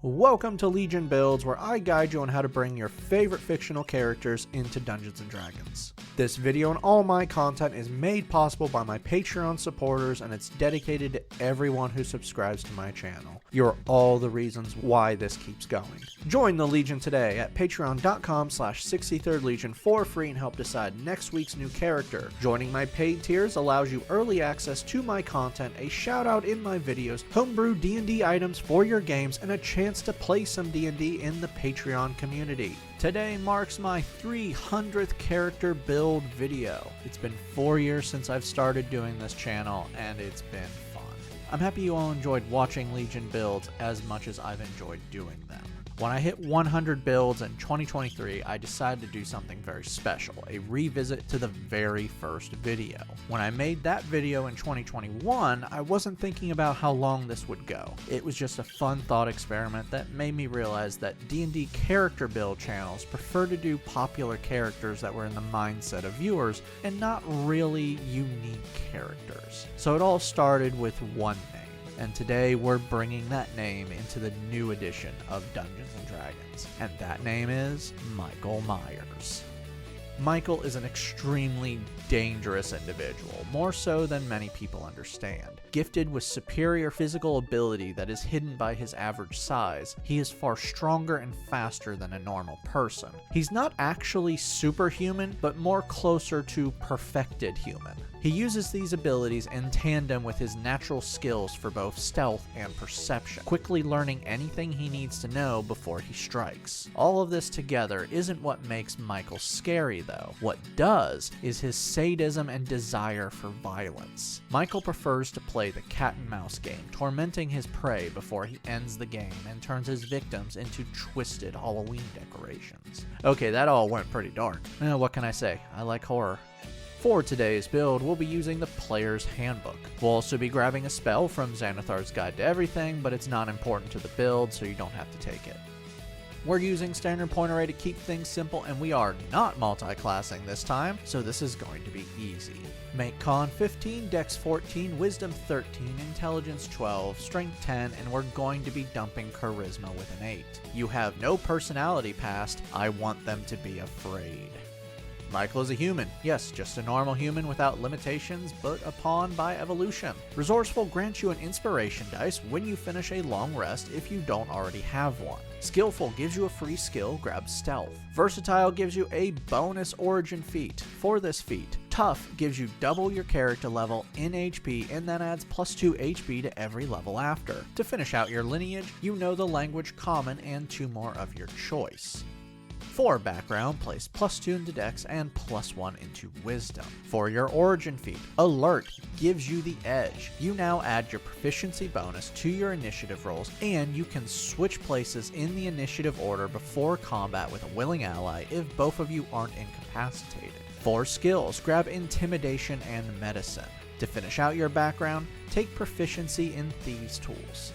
Welcome to Legion Builds, where I guide you on how to bring your favorite fictional characters into Dungeons & Dragons. This video and all my content is made possible by my Patreon supporters, and it's dedicated to everyone who subscribes to my channel. You're all the reasons why this keeps going. Join the Legion today at patreon.com/63rdlegion for free and help decide next week's new character. Joining my paid tiers allows you early access to my content, a shout out in my videos, homebrew D&D items for your games, and a chance to play some D&D in the Patreon community. Today marks my 300th character build video. It's been 4 years since I've started doing this channel, and it's been fun. I'm happy you all enjoyed watching Legion builds as much as I've enjoyed doing them. When I hit 100 builds in 2023, I decided to do something very special, a revisit to the very first video. When I made that video in 2021, I wasn't thinking about how long this would go. It was just a fun thought experiment that made me realize that D&D character build channels prefer to do popular characters that were in the mindset of viewers and not really unique characters. So it all started with one name. And today we're bringing that name into the new edition of Dungeons & Dragons, and that name is Michael Myers. Michael is an extremely dangerous individual, more so than many people understand. Gifted with superior physical ability that is hidden by his average size, he is far stronger and faster than a normal person. He's not actually superhuman, but more closer to perfected human. He uses these abilities in tandem with his natural skills for both stealth and perception, quickly learning anything he needs to know before he strikes. All of this together isn't what makes Michael scary though. What does is his sadism and desire for violence. Michael prefers to play the cat and mouse game, tormenting his prey before he ends the game and turns his victims into twisted Halloween decorations. Okay, that all went pretty dark. What can I say? I like horror. For today's build, we'll be using the Player's Handbook. We'll also be grabbing a spell from Xanathar's Guide to Everything, but it's not important to the build, so you don't have to take it. We're using standard point array to keep things simple, and we are not multi-classing this time, so this is going to be easy. Make Con 15, Dex 14, Wisdom 13, Intelligence 12, Strength 10, and we're going to be dumping Charisma with an 8. You have no personality past. I want them to be afraid. Michael is a human. Yes, just a normal human without limitations, but a pawn by evolution. Resourceful grants you an inspiration dice when you finish a long rest if you don't already have one. Skillful gives you a free skill, grab stealth. Versatile gives you a bonus origin feat. For this feat, Tough gives you double your character level in HP and then adds +2 HP to every level after. To finish out your lineage, you know the language Common and 2 more of your choice. For background, place +2 into Dex and +1 into Wisdom. For your origin feat, Alert gives you the edge. You now add your proficiency bonus to your initiative rolls, and you can switch places in the initiative order before combat with a willing ally if both of you aren't incapacitated. For skills, grab Intimidation and Medicine. To finish out your background, take proficiency in Thieves' Tools.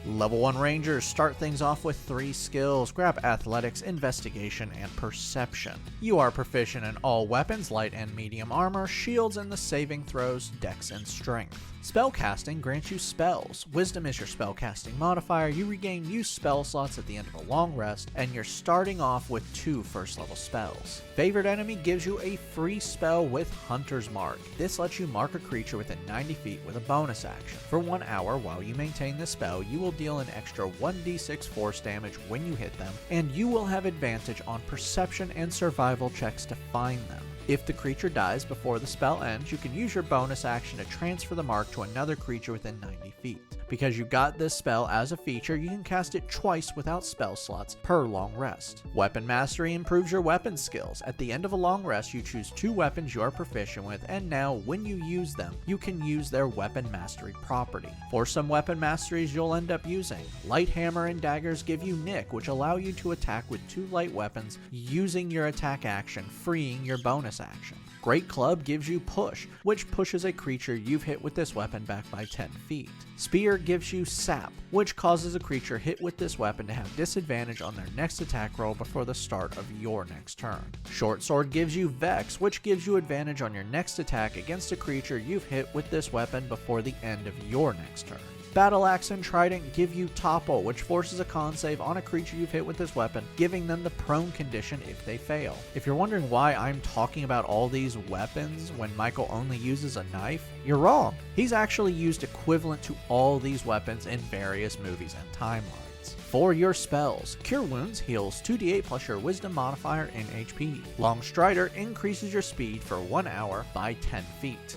Level 1 Rangers start things off with 3 skills. Grab Athletics, Investigation, and Perception. You are proficient in all weapons, light and medium armor, shields, and the saving throws, Dex, and Strength. Spellcasting grants you spells. Wisdom is your spellcasting modifier. You regain use spell slots at the end of a long rest, and you're starting off with 2 first level spells. Favored Enemy gives you a free spell with Hunter's Mark. This lets you mark a creature within 90 feet with a bonus action. For 1 hour while you maintain this spell, you will deal an extra 1d6 force damage when you hit them, and you will have advantage on perception and survival checks to find them. If the creature dies before the spell ends, you can use your bonus action to transfer the mark to another creature within 90 feet. Because you got this spell as a feature, you can cast it twice without spell slots per long rest. Weapon Mastery improves your weapon skills. At the end of a long rest, you choose 2 weapons you are proficient with, and now when you use them, you can use their Weapon Mastery property. For some weapon masteries you'll end up using, Light Hammer and Daggers give you Nick, which allow you to attack with 2 light weapons using your attack action, freeing your bonus action. Great Club gives you Push, which pushes a creature you've hit with this weapon back by 10 feet. Spear gives you Sap, which causes a creature hit with this weapon to have disadvantage on their next attack roll before the start of your next turn. Short Sword gives you Vex, which gives you advantage on your next attack against a creature you've hit with this weapon before the end of your next turn. Battle Axe and Trident give you Topple, which forces a con save on a creature you've hit with this weapon, giving them the prone condition if they fail. If you're wondering why I'm talking about all these weapons when Michael only uses a knife, you're wrong. He's actually used equivalent to all these weapons in various movies and timelines. For your spells, Cure Wounds heals 2d8 plus your Wisdom modifier in HP. Long Strider increases your speed for 1 hour by 10 feet.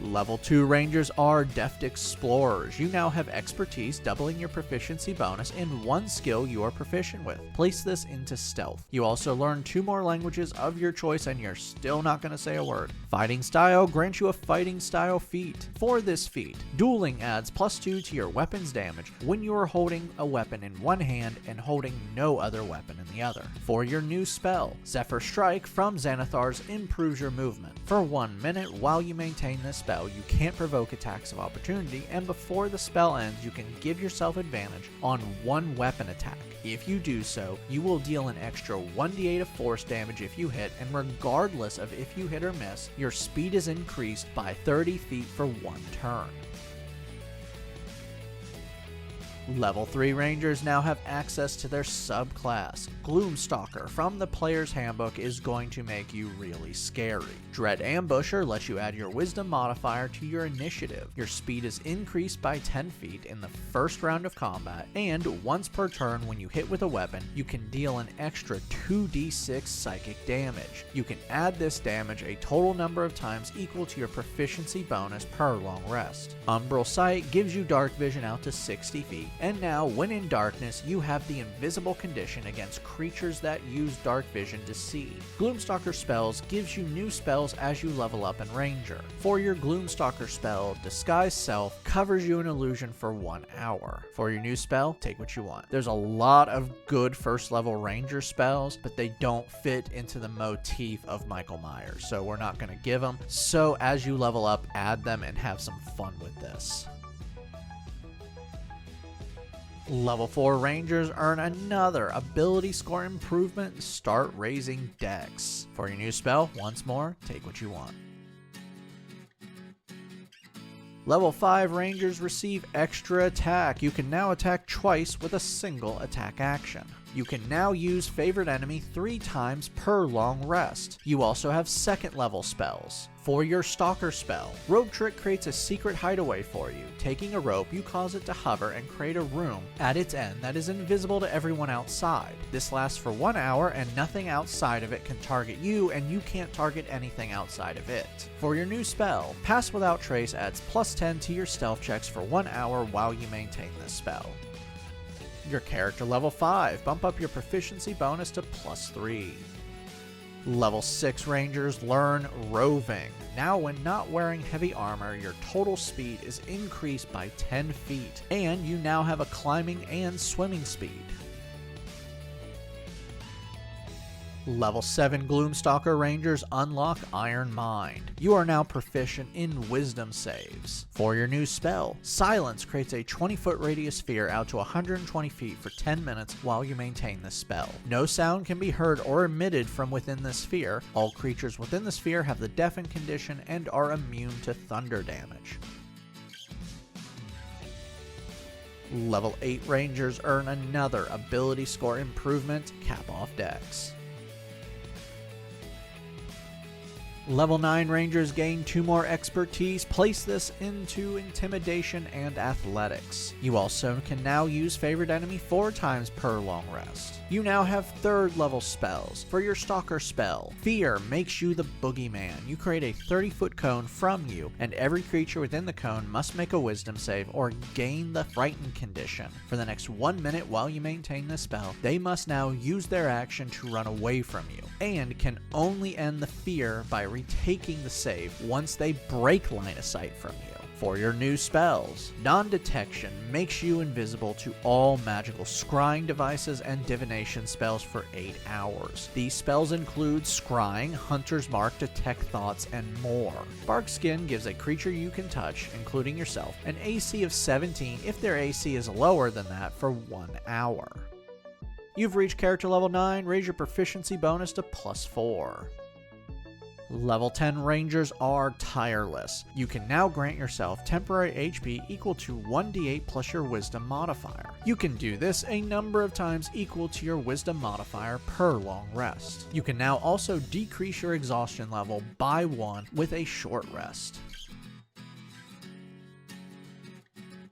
Level 2 Rangers are Deft Explorers. You now have Expertise, doubling your proficiency bonus in one skill you are proficient with. Place this into Stealth. You also learn 2 more languages of your choice and you're still not going to say a word. Fighting Style grants you a Fighting Style feat. For this feat, Dueling adds +2 to your weapon's damage when you are holding a weapon in one hand and holding no other weapon in the other. For your new spell, Zephyr Strike from Xanathar's improves your movement. For 1 minute while you maintain this spell, you can't provoke attacks of opportunity, and before the spell ends, you can give yourself advantage on one weapon attack. If you do so, you will deal an extra 1d8 of force damage if you hit, and regardless of if you hit or miss, your speed is increased by 30 feet for 1 turn. Level 3 Rangers now have access to their subclass. Gloom Stalker from the Player's Handbook is going to make you really scary. Dread Ambusher lets you add your Wisdom modifier to your initiative. Your speed is increased by 10 feet in the first round of combat, and once per turn when you hit with a weapon, you can deal an extra 2d6 psychic damage. You can add this damage a total number of times equal to your proficiency bonus per long rest. Umbral Sight gives you dark vision out to 60 feet, and now when in darkness, you have the invisible condition against creatures that use dark vision to see. Gloomstalker spells gives you new spells as you level up in Ranger. For your Gloomstalker spell, Disguise Self covers you in illusion for 1 hour. For your new spell, take what you want. There's a lot of good first level Ranger spells, but they don't fit into the motif of Michael Myers, so we're not going to give them. So as you level up, add them and have some fun with this. Level 4 Rangers earn another ability score improvement, Start Raising Dex. For your new spell, once more, take what you want. Level 5 Rangers receive extra attack. You can now attack twice with a single attack action. You can now use Favorite Enemy 3 times per long rest. You also have second level spells. For your Stalker spell, Rope Trick creates a secret hideaway for you. Taking a rope, you cause it to hover and create a room at its end that is invisible to everyone outside. This lasts for 1 hour and nothing outside of it can target you, and you can't target anything outside of it. For your new spell, Pass Without Trace adds +10 to your stealth checks for 1 hour while you maintain this spell. Your character level 5, bump up your proficiency bonus to +3. Level 6 Rangers learn Roving. Now when not wearing heavy armor, your total speed is increased by 10 feet, and you now have a climbing and swimming speed. Level 7 Gloomstalker Rangers unlock Iron Mind. You are now proficient in Wisdom saves. For your new spell, Silence creates a 20-foot radius sphere out to 120 feet for 10 minutes while you maintain this spell. No sound can be heard or emitted from within the sphere. All creatures within the sphere have the Deafen condition and are immune to thunder damage. Level 8 Rangers earn another ability score improvement, Cap Off Dex. Level 9 Rangers gain 2 more expertise. Place this into Intimidation and Athletics. You also can now use Favorite Enemy 4 times per long rest. You now have 3rd level spells. For your Stalker spell, Fear makes you the Boogeyman. You create a 30-foot cone from you, and every creature within the cone must make a Wisdom save or gain the Frightened condition. For the next 1 minute while you maintain this spell, they must now use their action to run away from you, and can only end the fear by retaking the save once they break line of sight from you. For your new spells, Non-Detection makes you invisible to all magical scrying devices and divination spells for 8 hours. These spells include Scrying, Hunter's Mark, Detect Thoughts, and more. Bark Skin gives a creature you can touch, including yourself, an AC of 17 if their AC is lower than that for 1 hour. You've reached character level 9, raise your proficiency bonus to +4. Level 10 Rangers are tireless. You can now grant yourself temporary HP equal to 1d8 plus your Wisdom modifier. You can do this a number of times equal to your Wisdom modifier per long rest. You can now also decrease your exhaustion level by 1 with a short rest.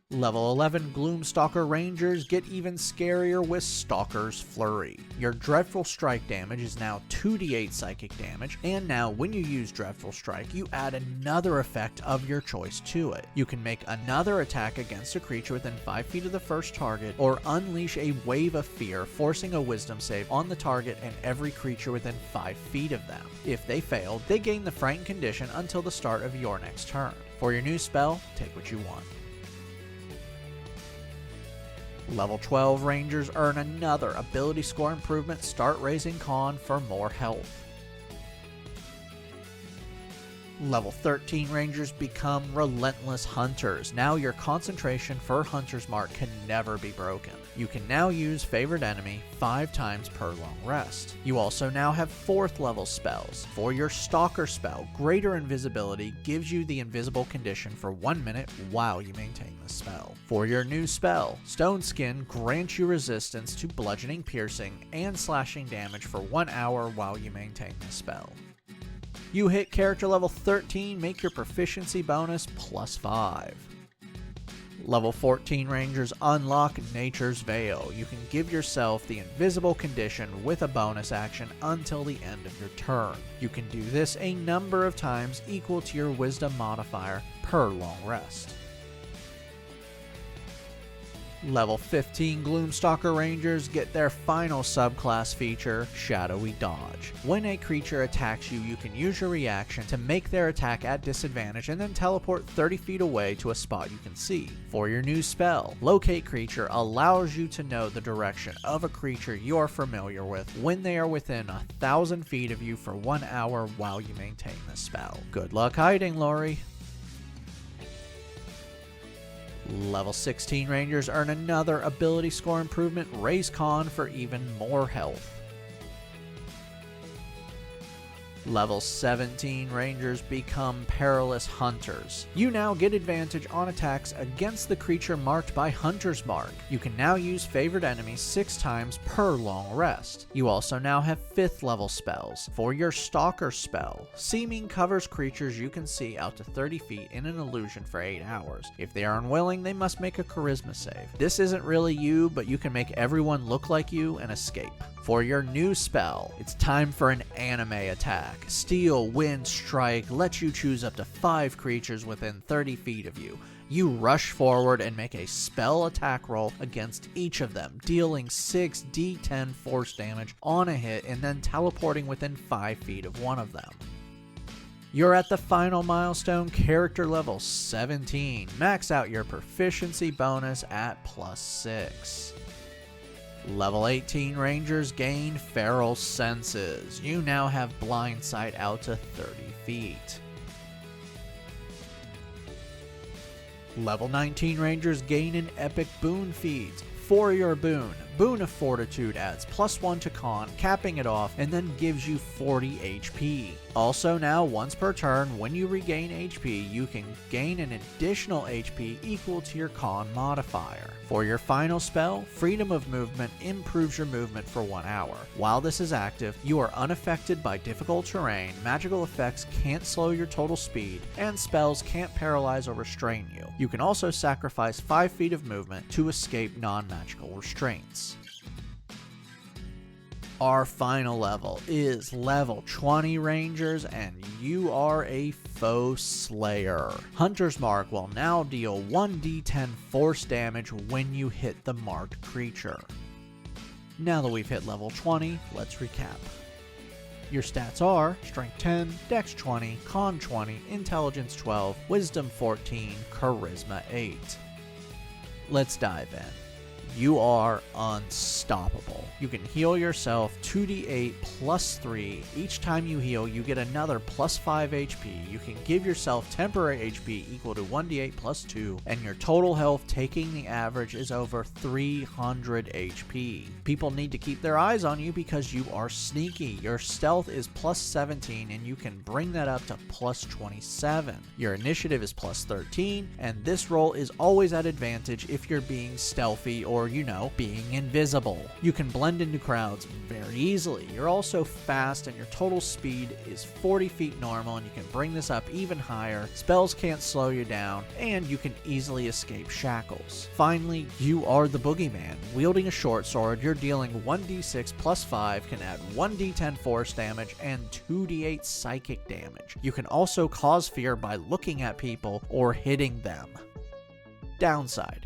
Level 11 Gloom Stalker Rangers get even scarier with Stalker's Flurry. Your Dreadful Strike damage is now 2d8 psychic damage, and now when you use Dreadful Strike, you add another effect of your choice to it. You can make another attack against a creature within 5 feet of the first target, or unleash a wave of fear, forcing a Wisdom save on the target and every creature within 5 feet of them. If they fail, they gain the Frightened condition until the start of your next turn. For your new spell, take what you want. Level 12 Rangers earn another ability score improvement, Start Raising Con for more health. Level 13 Rangers become Relentless Hunters. Now your concentration for Hunter's Mark can never be broken. You can now use Favored Enemy 5 times per long rest. You also now have 4th level spells. For your Stalker spell, Greater Invisibility gives you the invisible condition for 1 minute while you maintain the spell. For your new spell, Stone Skin grants you resistance to bludgeoning, piercing, and slashing damage for 1 hour while you maintain the spell. You hit character level 13, make your proficiency bonus +5. Level 14 Rangers unlock Nature's Veil. You can give yourself the invisible condition with a bonus action until the end of your turn. You can do this a number of times equal to your Wisdom modifier per long rest. Level 15 Gloom Stalker Rangers get their final subclass feature, Shadowy Dodge. When a creature attacks you, you can use your reaction to make their attack at disadvantage and then teleport 30 feet away to a spot you can see. For your new spell, Locate Creature allows you to know the direction of a creature you are familiar with when they are within 1,000 feet of you for 1 hour while you maintain the spell. Good luck hiding, Lori. Level 16 Rangers earn another ability score improvement, Raise Con for even more health. Level 17 Rangers become Perilous Hunters. You now get advantage on attacks against the creature marked by Hunter's Mark. You can now use Favored Enemies 6 times per long rest. You also now have 5th level spells. For your Stalker spell, Seeming covers creatures you can see out to 30 feet in an illusion for 8 hours. If they are unwilling, they must make a charisma save. This isn't really you, but you can make everyone look like you and escape. For your new spell, it's time for an anime attack. Steel, Wind, Strike lets you choose up to 5 creatures within 30 feet of you. You rush forward and make a spell attack roll against each of them, dealing 6d10 force damage on a hit and then teleporting within 5 feet of one of them. You're at the final milestone, character level 17. Max out your proficiency bonus at +6. Level 18 Rangers gain Feral Senses. You now have blind sight out to 30 feet. Level 19 Rangers gain an Epic Boon feat. For your boon, Boon of Fortitude adds +1 to con, capping it off, and then gives you 40 HP. Also now, once per turn, when you regain HP, you can gain an additional HP equal to your con modifier. For your final spell, Freedom of Movement improves your movement for 1 hour. While this is active, you are unaffected by difficult terrain, magical effects can't slow your total speed, and spells can't paralyze or restrain you. You can also sacrifice 5 feet of movement to escape non-magical restraints. Our final level is level 20 Rangers, and you are a Foe Slayer. Hunter's Mark will now deal 1d10 force damage when you hit the marked creature. Now that we've hit level 20, let's recap. Your stats are Strength 10, Dex 20, Con 20, Intelligence 12, Wisdom 14, Charisma 8. Let's dive in. you are unstoppable. You can heal yourself 2d8 plus 3. Each time you heal, you get another plus 5 HP. You can give yourself temporary HP equal to 1d8 plus 2, and your total health, taking the average, is over 300 HP. People need to keep their eyes on you because you are sneaky. Your stealth is plus 17, and you can bring that up to plus 27. Your initiative is plus 13, and this roll is always at advantage if you're being stealthy or, being invisible. You can blend into crowds very easily. You're also fast, and your total speed is 40 feet normal, and you can bring this up even higher. Spells can't slow you down, and you can easily escape shackles. Finally, you are the boogeyman. Wielding a short sword, you're dealing 1d6 plus 5, can add 1d10 force damage, and 2d8 psychic damage. You can also cause fear by looking at people or hitting them. Downside: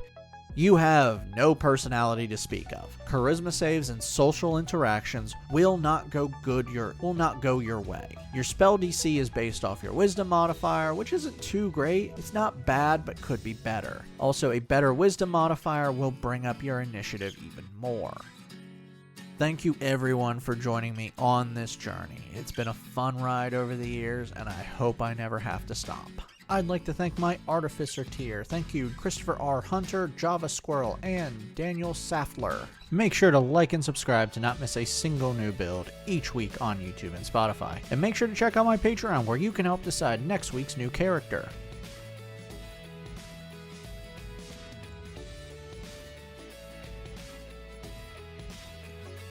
you have no personality to speak of. Charisma saves and social interactions will not go your way. Your spell DC is based off your wisdom modifier, which isn't too great. It's not bad, but could be better. Also, a better wisdom modifier will bring up your initiative even more. Thank you everyone for joining me on this journey. It's been a fun ride over the years, and I hope I never have to stop. I'd like to thank my Artificer tier. Thank you Christopher R. Hunter, Java Squirrel, and Daniel Saftler. Make sure to like and subscribe to not miss a single new build each week on YouTube and Spotify. And make sure to check out my Patreon where you can help decide next week's new character.